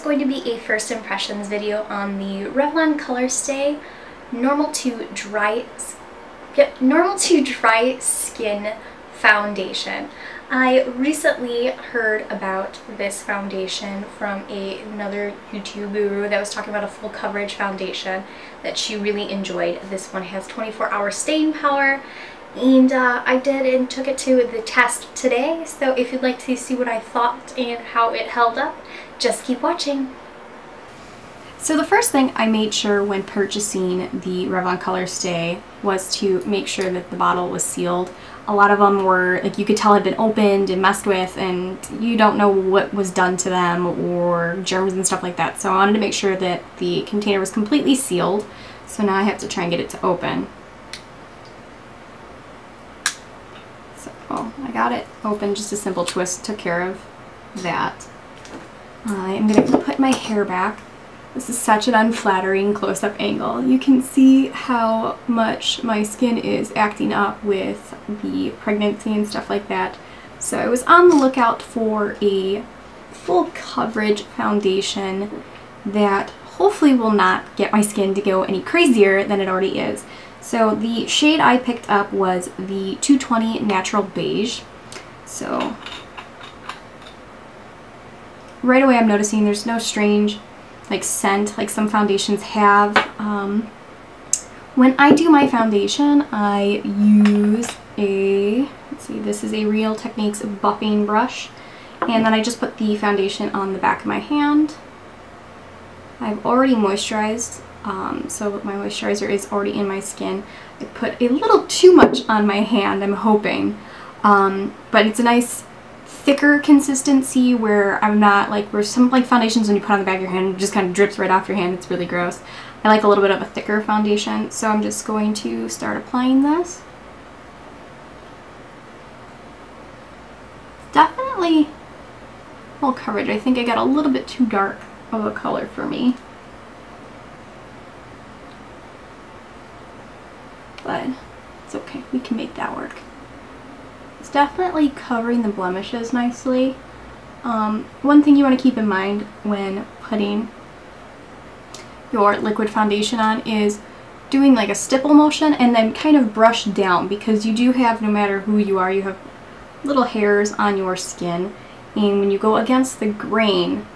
is going to be a first impressions video on the Revlon Color Stay normal to dry skin foundation. I recently heard about this foundation from another YouTube guru that was talking about a full coverage foundation that she really enjoyed. This one has 24-hour staying power, and I did and took it to the test today. So if you'd like to see what I thought and how it held up, just keep watching. So the first thing I made sure when purchasing the Revlon Color Stay was to make sure that the bottle was sealed. A lot of them were, like, you could tell had been opened and messed with, and you don't know what was done to them or germs and stuff like that. So I wanted to make sure that the container was completely sealed. So now I have to try and get it to open. So I got it open, just a simple twist took care of that. I am going to put my hair back. This is such an unflattering close-up angle. You can see how much my skin is acting up with the pregnancy and stuff like that. So I was on the lookout for a full coverage foundation that hopefully will not get my skin to go any crazier than it already is. So the shade I picked up was the 220 Natural Beige. So right away I'm noticing there's no strange scent like some foundations have. When I do my foundation, I use this is a Real Techniques buffing brush, and then I just put the foundation on the back of my hand. I've already moisturized, so my moisturizer is already in my skin. I put a little too much on my hand, I'm hoping, but it's a nice thicker consistency where I'm not where some foundations when you put on the back of your hand it just kind of drips right off your hand. It's really gross. I like a little bit of a thicker foundation, so I'm just going to start applying this. Definitely full coverage. I think I got a little bit too dark of a color for me, but it's okay, we can make that work. It's definitely covering the blemishes nicely. One thing you want to keep in mind when putting your liquid foundation on is doing like a stipple motion and then kind of brush down, because you do have, no matter who you are, you have little hairs on your skin, and when you go against the grain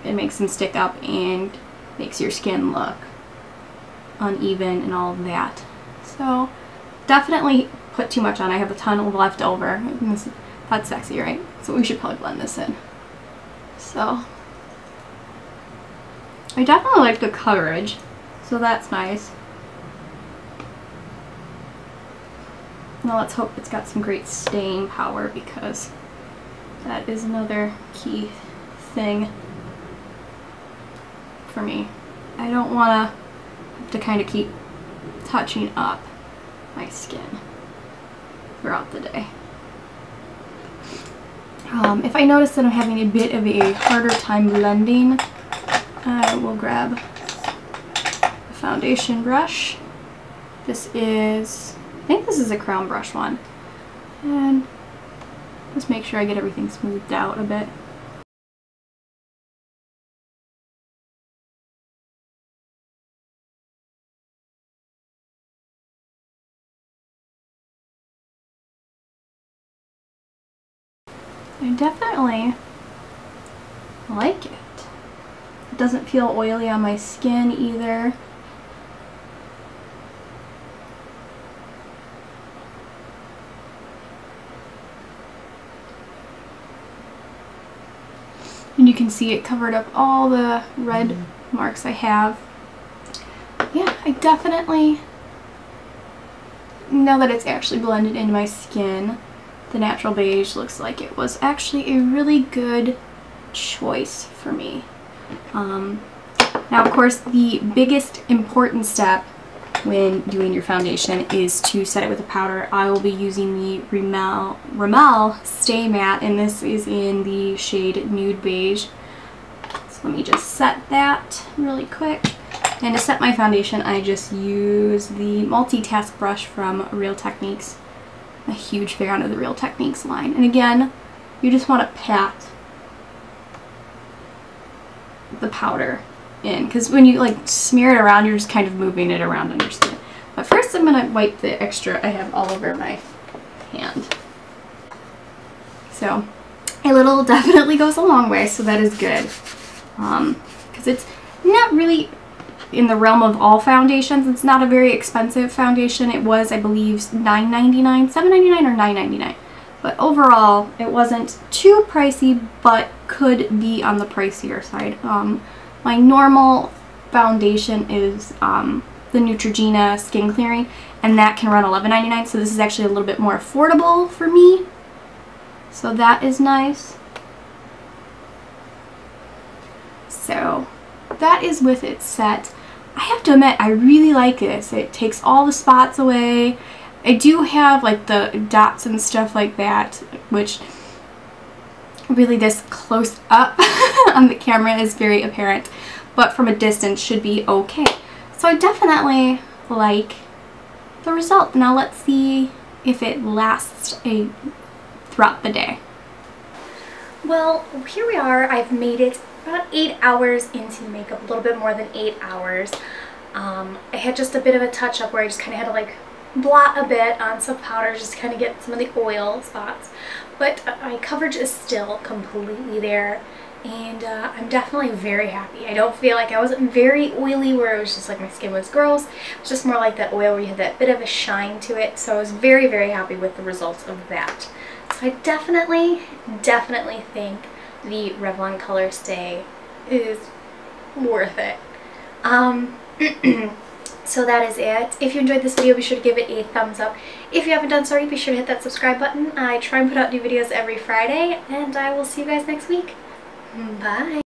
it makes them stick up and makes your skin look uneven and all of that. So definitely put too much on. I have a ton left over. That's sexy, right? So we should probably blend this in. So I definitely like the coverage, so that's nice. Now let's hope it's got some great staying power, because that is another key thing for me. I don't want to kind of keep touching up my skin throughout the day. If I notice that I'm having a bit of a harder time blending, I will grab a foundation brush. This is, I think this is a crown brush one, and just make sure I get everything smoothed out a bit. I definitely like it. It doesn't feel oily on my skin either. And you can see it covered up all the red marks I have. Yeah, I definitely, now that it's actually blended into my skin, the Natural Beige looks like it was actually a really good choice for me. Now of course the biggest important step when doing your foundation is to set it with a powder. I will be using the Rimmel Stay Matte, and this is in the shade Nude Beige. So let me just set that really quick. And to set my foundation I just use the multitask brush from Real Techniques. I'm a huge fan of the Real Techniques line. And again, you just want to pat the powder in, because when you like smear it around, you're just kind of moving it around on your skin. But first I'm going to wipe the extra I have all over my hand. So a little definitely goes a long way, so that is good. Because it's not really in the realm of all foundations. It's not a very expensive foundation. It was, I believe, $9.99, $7.99 or $9.99. But overall, it wasn't too pricey, but could be on the pricier side. My normal foundation is the Neutrogena Skin Clearing, and that can run $11.99, so this is actually a little bit more affordable for me. So that is nice. So that is with it set. I have to admit, I really like this. It takes all the spots away. I do have like the dots and stuff like that, which really this close up on the camera is very apparent, but from a distance should be okay. So I definitely like the result. Now let's see if it lasts throughout the day. Well, here we are. I've made it about 8 hours into makeup, a little bit more than 8 hours. I had just a bit of a touch up where I just kind of had to like blot a bit on some powder just to kind of get some of the oil spots, but my coverage is still completely there, and I'm definitely very happy. I don't feel like I wasn't very oily where it was just like my skin was gross. It was just more like that oil where you had that bit of a shine to it, so I was very, very happy with the results of that. So I definitely think the Revlon Color Stay is worth it. So that is it. If you enjoyed this video, be sure to give it a thumbs up. If you haven't done so already, be sure to hit that subscribe button. I try and put out new videos every Friday, and I will see you guys next week. Bye!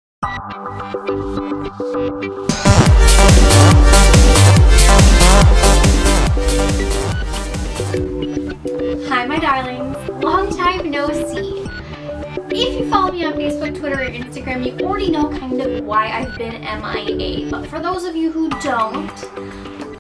Hi my darlings, long time no see. If you follow me on Facebook, Twitter, or Instagram, you already know kind of why I've been MIA. But for those of you who don't,